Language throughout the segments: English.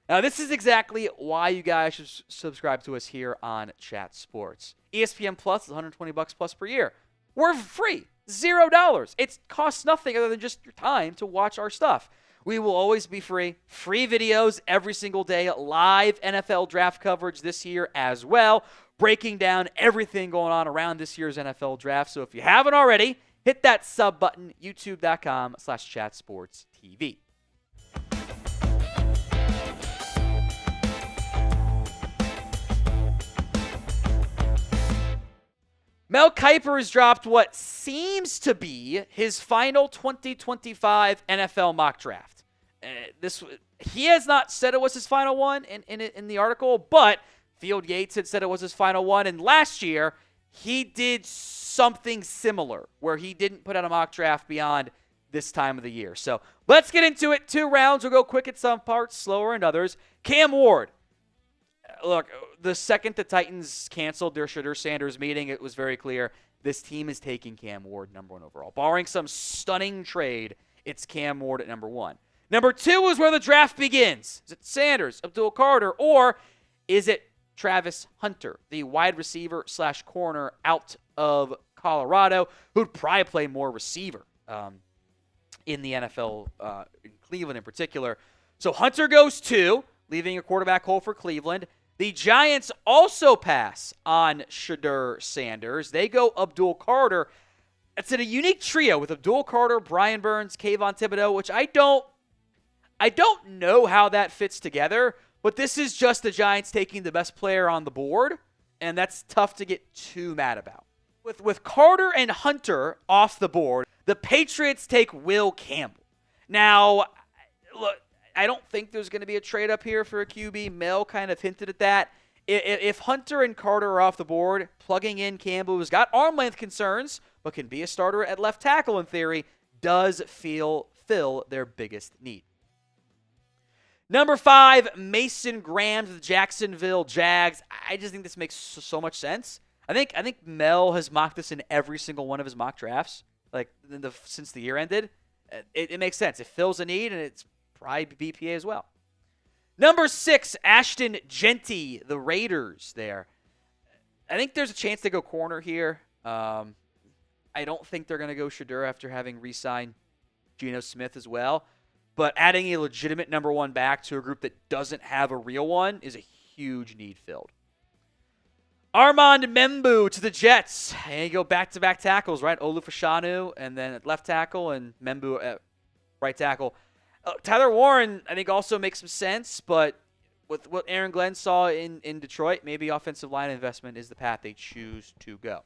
Now, this is exactly why you guys should subscribe to us here on Chat Sports. ESPN Plus is $120 plus per year. We're free, $0. It costs nothing other than just your time to watch our stuff. We will always be free. Free videos every single day. Live NFL draft coverage this year as well. Breaking down everything going on around this year's NFL draft. So if you haven't already, hit that sub button, youtube.com/chatsportstv. Mel Kiper has dropped what seems to be his final 2025 NFL mock draft. He has not said it was his final one in the article, but Field Yates had said it was his final one. And last year, he did something similar where he didn't put out a mock draft beyond this time of the year. So let's get into it. 2 rounds. We'll go quick at some parts, slower in others. Cam Ward. Look, the second the Titans canceled their Shedeur Sanders meeting, it was very clear this team is taking Cam Ward number 1 overall. Barring some stunning trade, it's Cam Ward at number 1. Number 2 is where the draft begins. Is it Sanders, Abdul Carter, or is it Travis Hunter, the wide receiver / corner out of Colorado, who'd probably play more receiver in the NFL, in Cleveland in particular. So Hunter goes 2, leaving a quarterback hole for Cleveland. The Giants also pass on Shedeur Sanders. They go Abdul Carter. It's in a unique trio with Abdul Carter, Brian Burns, Kayvon Thibodeau, which I don't know how that fits together, but this is just the Giants taking the best player on the board, and that's tough to get too mad about. With Carter and Hunter off the board, the Patriots take Will Campbell. Now, look, I don't think there's going to be a trade up here for a QB. Mel kind of hinted at that. If Hunter and Carter are off the board, plugging in Campbell, who's got arm length concerns, but can be a starter at left tackle in theory, does fill their biggest need. Number 5, Mason Graham to the Jacksonville Jags. I just think this makes so much sense. I think Mel has mocked this in every single one of his mock drafts, since the year ended. It makes sense. It fills a need, and it's probably BPA as well. Number 6, Ashton, Jeanty, the Raiders there. I think there's a chance they go corner here. I don't think they're going to go Shedeur after having re-signed Geno Smith as well. But adding a legitimate number 1 back to a group that doesn't have a real one is a huge need filled. Armand Membou to the Jets. And you go back-to-back tackles, right? Olu Fashanu and then at left tackle and Membou at right tackle. Tyler Warren, I think, also makes some sense, but with what Aaron Glenn saw in Detroit, maybe offensive line investment is the path they choose to go.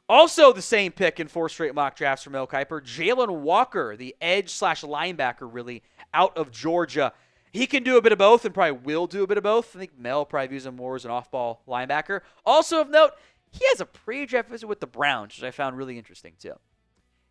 Also the same pick in 4 straight mock drafts for Mel Kiper, Jalon Walker, the edge / linebacker, really, out of Georgia. He can do a bit of both and probably will do a bit of both. I think Mel probably views him more as an off-ball linebacker. Also of note, he has a pre-draft visit with the Browns, which I found really interesting too.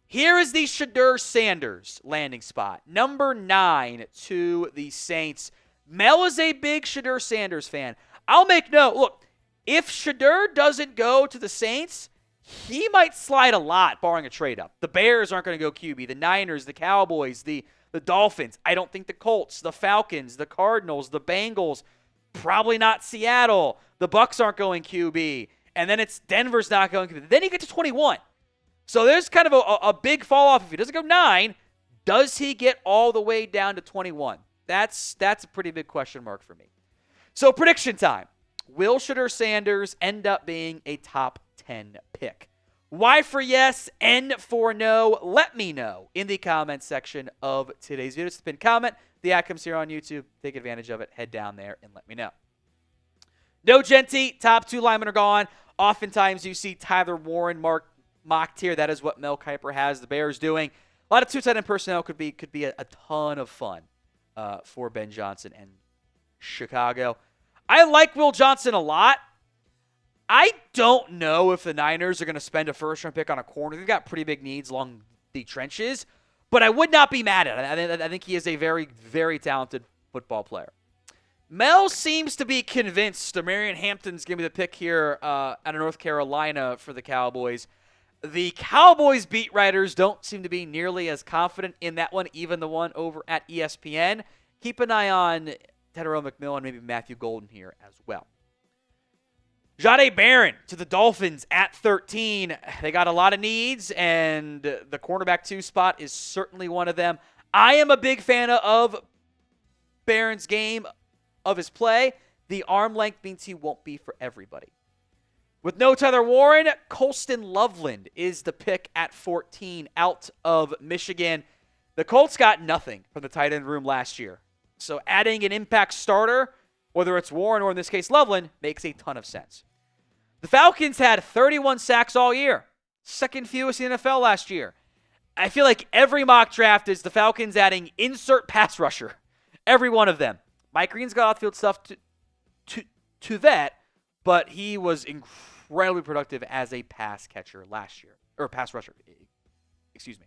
Here is the Shedeur Sanders landing spot. Number 9 to the Saints. Mel is a big Shedeur Sanders fan. I'll make note. Look, if Shedeur doesn't go to the Saints, he might slide a lot, barring a trade-up. The Bears aren't going to go QB. The Niners, the Cowboys, the Dolphins. I don't think the Colts, the Falcons, the Cardinals, the Bengals, probably not Seattle. The Bucs aren't going QB. And then it's Denver's not going QB. Then you get to 21. So there's kind of a big fall-off. If he doesn't go 9, does he get all the way down to 21? That's a pretty big question mark for me. So prediction time. Will Shedeur Sanders end up being a top 10 pick? Y for yes, N for no. Let me know in the comment section of today's video. It's the pinned comment. The ad comes here on YouTube. Take advantage of it. Head down there and let me know. No Jeanty. Top 2 linemen are gone. Oftentimes you see Tyler Warren mocked here. That is what Mel Kiper has the Bears doing. A lot of 2 tight end personnel could be a ton of fun for Ben Johnson and Chicago. I like Will Johnson a lot. I don't know if the Niners are going to spend a first-round pick on a corner. They've got pretty big needs along the trenches, but I would not be mad at it. I think he is a very, very talented football player. Mel seems to be convinced Omarion Hampton's going to be the pick here out of North Carolina for the Cowboys. The Cowboys beat writers don't seem to be nearly as confident in that one, even the one over at ESPN. Keep an eye on Teterow McMillan, maybe Matthew Golden here as well. Jahdae Barron to the Dolphins at 13. They got a lot of needs, and the cornerback 2 spot is certainly one of them. I am a big fan of Barron's game, of his play. The arm length means he won't be for everybody. With no Tyler Warren, Colston Loveland is the pick at 14 out of Michigan. The Colts got nothing from the tight end room last year. So adding an impact starter, whether it's Warren or in this case Loveland, makes a ton of sense. The Falcons had 31 sacks all year. Second fewest in the NFL last year. I feel like every mock draft is the Falcons adding insert pass rusher. Every one of them. Mike Green's got outfield stuff to that, but he was incredibly productive as a pass catcher last year. Or pass rusher. Excuse me.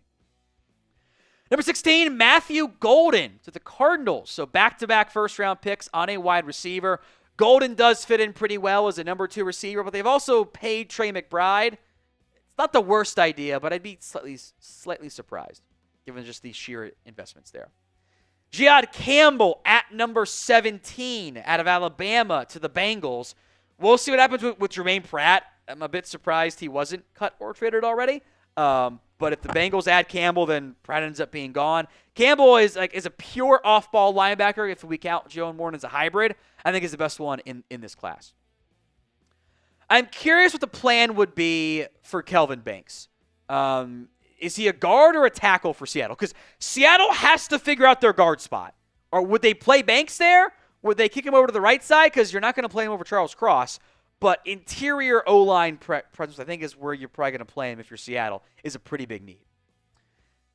Number 16, Matthew Golden to the Cardinals. So back-to-back first-round picks on a wide receiver. Golden does fit in pretty well as a number 2 receiver, but they've also paid Trey McBride. It's not the worst idea, but I'd be slightly surprised given just the sheer investments there. Jihad Campbell at number 17 out of Alabama to the Bengals. We'll see what happens with Jermaine Pratt. I'm a bit surprised he wasn't cut or traded already. But if the Bengals add Campbell, then Pratt ends up being gone. Campbell is a pure off-ball linebacker. If we count Joe Morton as a hybrid, I think is the best one in this class. I'm curious what the plan would be for Kelvin Banks. Is he a guard or a tackle for Seattle? Because Seattle has to figure out their guard spot. Or would they play Banks there? Would they kick him over to the right side? Because you're not going to play him over Charles Cross. But interior O-line presence, I think, is where you're probably going to play him if you're Seattle, is a pretty big need.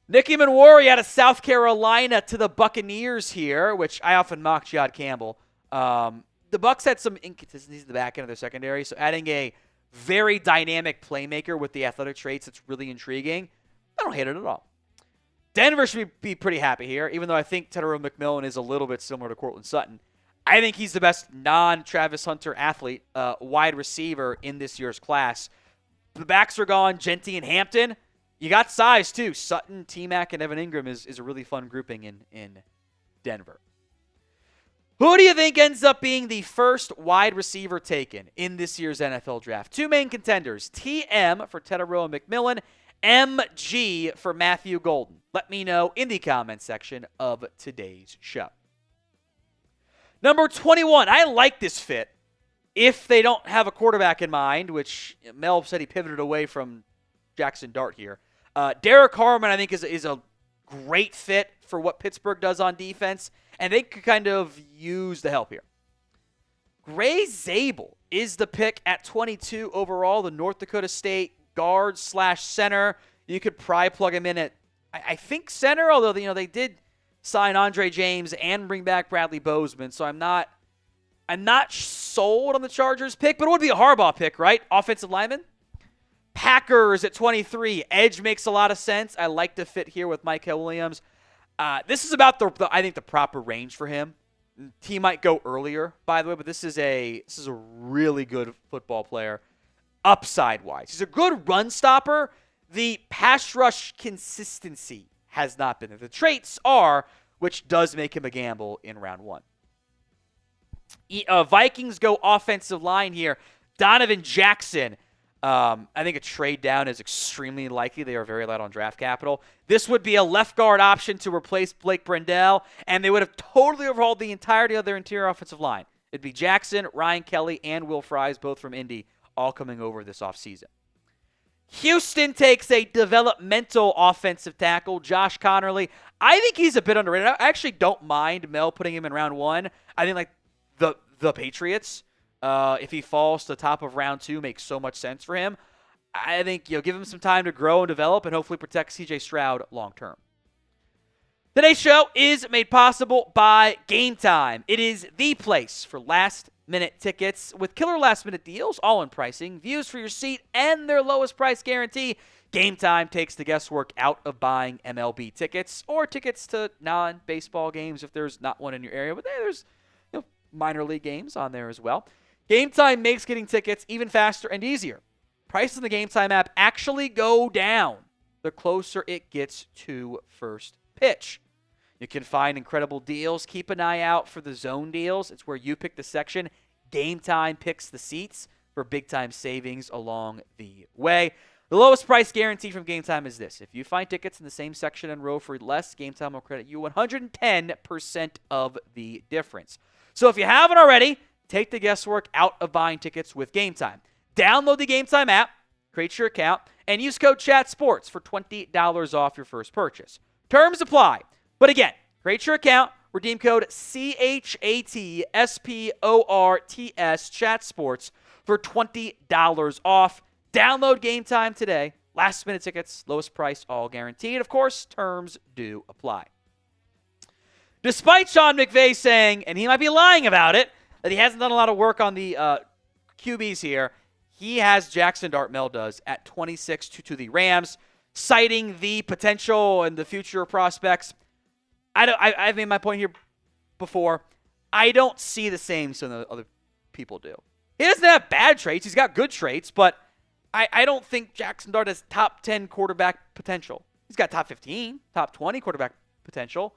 Nicky Manwari out of South Carolina to the Buccaneers here, which I often mock Jihad Campbell. The Bucs had some inconsistencies in the back end of their secondary, so adding a very dynamic playmaker with the athletic traits that's really intriguing, I don't hate it at all. Denver should be pretty happy here, even though I think Teterow McMillan is a little bit similar to Courtland Sutton. I think he's the best non-Travis Hunter athlete, wide receiver in this year's class. The backs are gone, Jeanty and Hampton. You got size, too. Sutton, T-Mac, and Evan Ingram is a really fun grouping in Denver. Who do you think ends up being the first wide receiver taken in this year's NFL draft? 2 main contenders, TM for Teterow McMillan, MG for Matthew Golden. Let me know in the comment section of today's show. Number 21, I like this fit if they don't have a quarterback in mind, which Mel said he pivoted away from Jackson Dart here. Derek Harmon, I think, is a great fit for what Pittsburgh does on defense, and they could kind of use the help here. Gray Zabel is the pick at 22 overall, the North Dakota State guard/center. You could probably plug him in at, I think, center, although they did sign Andre James and bring back Bradley Bozeman, so I'm not sold on the Chargers pick, but it would be a Harbaugh pick, right? Offensive lineman. Packers at 23. Edge makes a lot of sense. I like the fit here with Micah Williams. This is about I think the proper range for him. He might go earlier, by the way, but this is a really good football player, upside-wise. He's a good run stopper. The pass rush consistency has not been there. The traits are, which does make him a gamble in round 1. Vikings go offensive line here. Donovan Jackson. I think a trade down is extremely likely. They are very light on draft capital. This would be a left guard option to replace Blake Brendel, and they would have totally overhauled the entirety of their interior offensive line. It'd be Jackson, Ryan Kelly, and Will Fries, both from Indy, all coming over this offseason. Houston takes a developmental offensive tackle, Josh Connerly. I think he's a bit underrated. I actually don't mind Mel putting him in round 1. I think the Patriots, if he falls to the top of round 2, makes so much sense for him. I think give him some time to grow and develop and hopefully protect C.J. Stroud long term. Today's show is made possible by Game Time. It is the place for last-minute tickets with killer last-minute deals, all-in pricing, views for your seat, and their lowest price guarantee. Game Time takes the guesswork out of buying MLB tickets or tickets to non-baseball games if there's not one in your area. But there's minor league games on there as well. Game Time makes getting tickets even faster and easier. Prices in the Game Time app actually go down the closer it gets to first pitch. You can find incredible deals. Keep an eye out for the zone deals. It's where you pick the section. Game Time picks the seats for big-time savings along the way. The lowest price guarantee from Game Time is this. If you find tickets in the same section and row for less, Game Time will credit you 110% of the difference. So if you haven't already, take the guesswork out of buying tickets with Game Time. Download the Game Time app, create your account, and use code CHATSPORTS for $20 off your first purchase. Terms apply. But again, create your account, redeem code CHATSPORTS, CHATSPORTS, for $20 off. Download Game Time today. Last-minute tickets, lowest price, all guaranteed. Of course, terms do apply. Despite Sean McVay saying, and he might be lying about it, that he hasn't done a lot of work on the QBs here, he has Jackson Dart, Mel does, at 26 to the Rams, citing the potential and the future prospects. I've made my point here before. I don't see the same some of the other people do. He doesn't have bad traits. He's got good traits, but I don't think Jackson Dart has top 10 quarterback potential. He's got top 15, top 20 quarterback potential.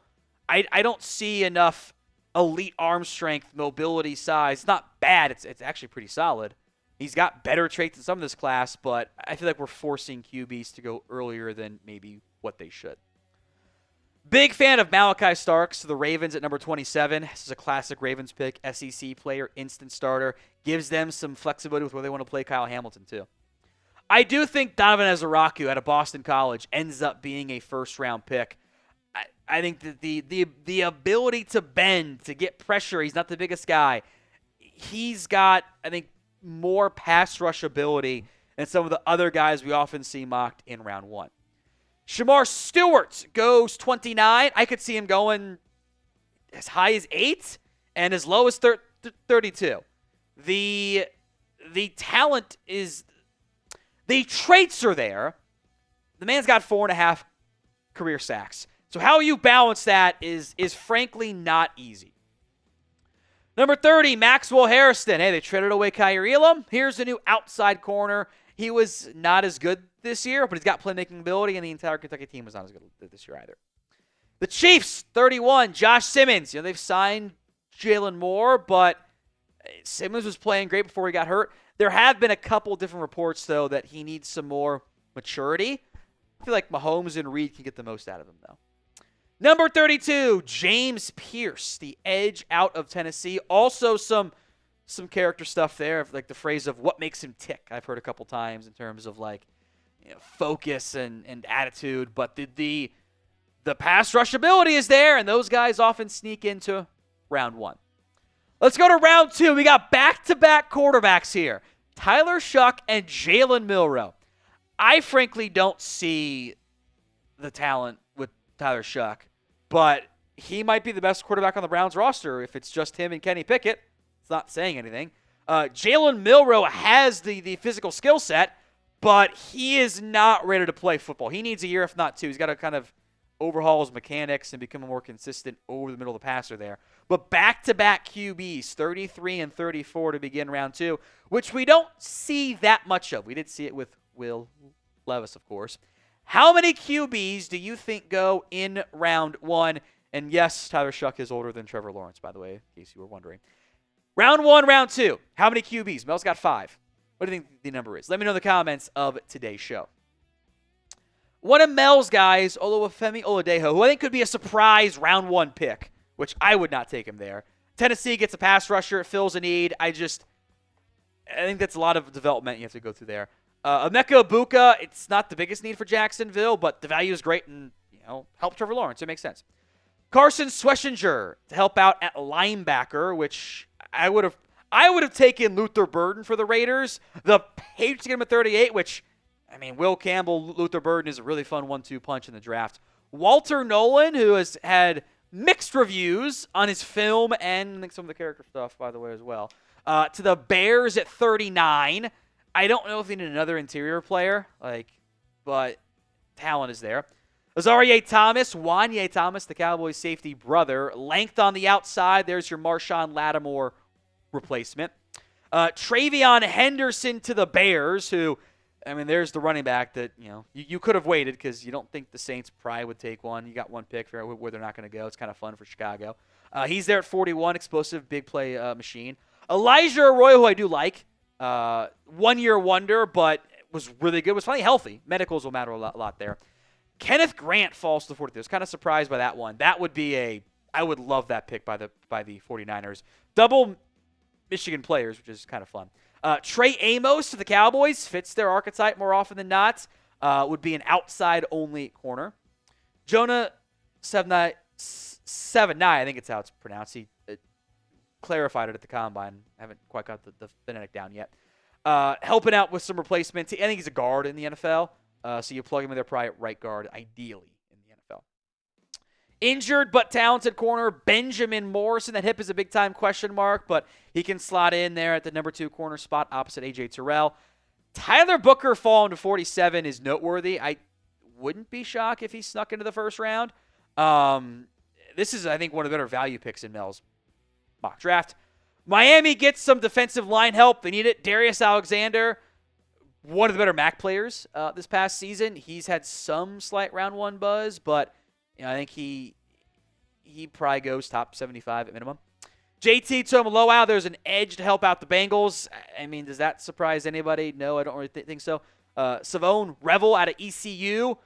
I don't see enough elite arm strength, mobility, size. It's not bad. It's actually pretty solid. He's got better traits than some of this class, but I feel like we're forcing QBs to go earlier than maybe what they should. Big fan of Malachi Starks to the Ravens at number 27. This is a classic Ravens pick. SEC player, instant starter. Gives them some flexibility with where they want to play Kyle Hamilton, too. I do think Donovan Ezaraku out of Boston College ends up being a first-round pick. I think that the ability to bend, to get pressure, he's not the biggest guy. He's got, I think, more pass rush ability than some of the other guys we often see mocked in round one. Shamar Stewart goes 29. I could see him going as high as 8 and as low as 32. The talent is, the traits are there. The man's got 4.5 career sacks. So how you balance that is frankly not easy. Number 30, Maxwell Harrison. Hey, they traded away Kyrie Elam. Here's a new outside corner. He was not as good this year, but he's got playmaking ability, and the entire Kentucky team was not as good this year either. The Chiefs, 31, Josh Simmons. They've signed Jalon Moore, but Simmons was playing great before he got hurt. There have been a couple different reports, though, that he needs some more maturity. I feel like Mahomes and Reed can get the most out of him, though. Number 32, James Pierce, the edge out of Tennessee. Also some character stuff there, like the phrase of what makes him tick. I've heard a couple times in terms of focus and attitude. But the pass rush ability is there, and those guys often sneak into round one. Let's go to round two. We got back-to-back quarterbacks here. Tyler Shuck and Jalen Milroe. I frankly don't see the talent with Tyler Shuck, but he might be the best quarterback on the Browns roster if it's just him and Kenny Pickett. It's not saying anything. Jalen Milroe has the physical skill set, but he is not ready to play football. He needs a year, if not two. He's got to kind of overhaul his mechanics and become a more consistent over the middle of the passer there. But back-to-back QBs, 33 and 34 to begin round two, which we don't see that much of. We did see it with Will Levis, of course. How many QBs do you think go in round one? And yes, Tyler Shuck is older than Trevor Lawrence, by the way, in case you were wondering. Round one, round two. How many QBs? Mel's got 5. What do you think the number is? Let me know in the comments of today's show. One of Mel's guys, Oluwafemi Oladejo, who I think could be a surprise round one pick, which I would not take him there. Tennessee gets a pass rusher. It fills a need. I think that's a lot of development you have to go through there. Emeka Ibuka, it's not the biggest need for Jacksonville, but the value is great and, help Trevor Lawrence. It makes sense. Carson Schwessinger to help out at linebacker, which I would have taken Luther Burden for the Raiders. The Patriots get him at 38, which, Will Campbell, Luther Burden is a really fun 1-2 punch in the draft. Walter Nolan, who has had mixed reviews on his film and I think some of the character stuff, by the way, as well. To the Bears at 39. I don't know if they need another interior player, but talent is there. Azareye'h Thomas, Wanye Thomas, the Cowboys safety brother. Length on the outside. There's your Marshawn Lattimore replacement. Travion Henderson to the Bears, who I mean, there's the running back that, you could have waited because you don't think the Saints probably would take one. You got one pick, figure out where they're not going to go. It's kind of fun for Chicago. He's there at 41, explosive, big play machine. Elijah Arroyo, who I do like, 1-year wonder, but was really good. Was finally healthy. Medicals will matter a lot there. Kenneth Grant falls to the 43. I was kind of surprised by that one. That would be I would love that pick by the 49ers. Double Michigan players, which is kind of fun. Trey Amos to the Cowboys fits their archetype more often than not. Would be an outside-only corner. Jonah 7-9, I think it's how it's pronounced. He clarified it at the Combine. I haven't quite got the phonetic down yet. Helping out with some replacements. I think he's a guard in the NFL. So you plug him in there probably at right guard, ideally, in the NFL. Injured but talented corner, Benjamin Morrison. That hip is a big-time question mark, but he can slot in there at the number 2 corner spot opposite A.J. Terrell. Tyler Booker falling to 47 is noteworthy. I wouldn't be shocked if he snuck into the first round. This is, I think, one of the better value picks in Mel's mock draft. Miami gets some defensive line help. They need it. Darius Alexander, one of the better MAC players this past season. He's had some slight round 1 buzz, but I think he probably goes top 75 at minimum. JT Tuimoloau, there's an edge to help out the Bengals. I mean, does that surprise anybody? No, I don't really think so. Savone Revel out of ECU.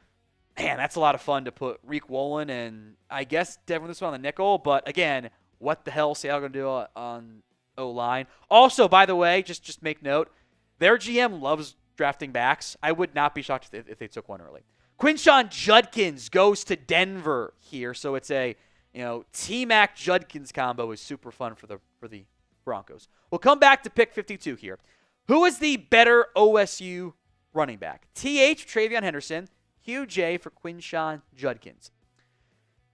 Man, that's a lot of fun to put Reek Wolin and I guess Devin this one on the nickel. But again, what the hell is Seattle going to do on O-line? Also, by the way, just make note, their GM loves drafting backs. I would not be shocked if they took one early. Quinshon Judkins goes to Denver here, so it's a T-Mac Judkins combo is super fun for the Broncos. We'll come back to pick 52 here. Who is the better OSU running back? TH Travion Henderson, Hugh J for Quinshon Judkins.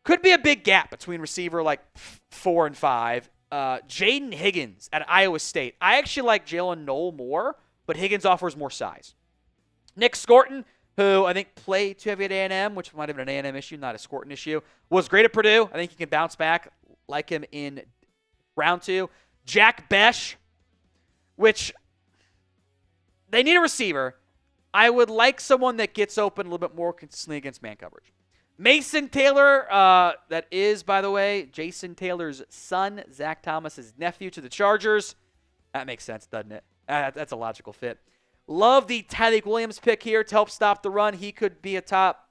Could be a big gap between receiver like 4 and 5. Jaden Higgins at Iowa State. I actually like Jalen Knoll more, but Higgins offers more size. Nick Scorton, who I think played too heavy at A&M, which might have been an A&M issue, not a Scorton issue, was great at Purdue. I think he can bounce back, like him in round 2. Jack Besh, which they need a receiver. I would like someone that gets open a little bit more consistently against man coverage. Mason Taylor, that is, by the way, Jason Taylor's son, Zach Thomas's nephew to the Chargers. That makes sense, doesn't it? That's a logical fit. Love the Tyreek Williams pick here to help stop the run. He could be a top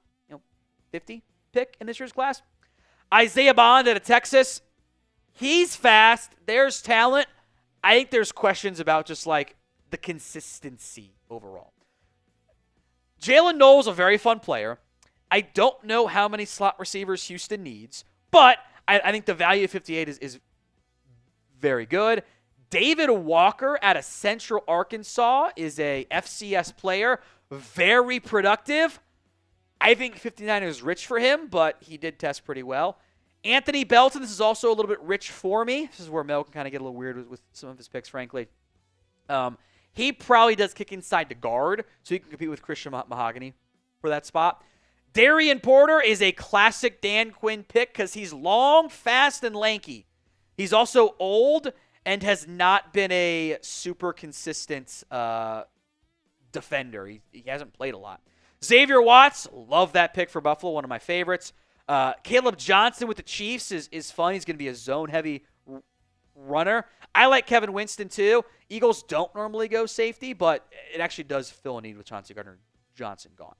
50 pick in this year's class. Isaiah Bond out of Texas. He's fast. There's talent. I think there's questions about just like the consistency overall. Jalen Knowles a very fun player. I don't know how many slot receivers Houston needs, but I think the value of 58 is very good. David Walker out of Central Arkansas is a FCS player, very productive. I think 59 is rich for him, but he did test pretty well. Anthony Belton, this is also a little bit rich for me. This is where Mel can kind of get a little weird with some of his picks, frankly. He probably does kick inside to guard, so he can compete with Christian Mahogany for that spot. Darian Porter is a classic Dan Quinn pick because he's long, fast, and lanky. He's also old and has not been a super consistent defender. He hasn't played a lot. Xavier Watts, love that pick for Buffalo, one of my favorites. Caleb Johnson with the Chiefs is fun. He's going to be a zone-heavy runner. I like Kevin Winston, too. Eagles don't normally go safety, but it actually does fill a need with Chauncey Gardner-Johnson gone.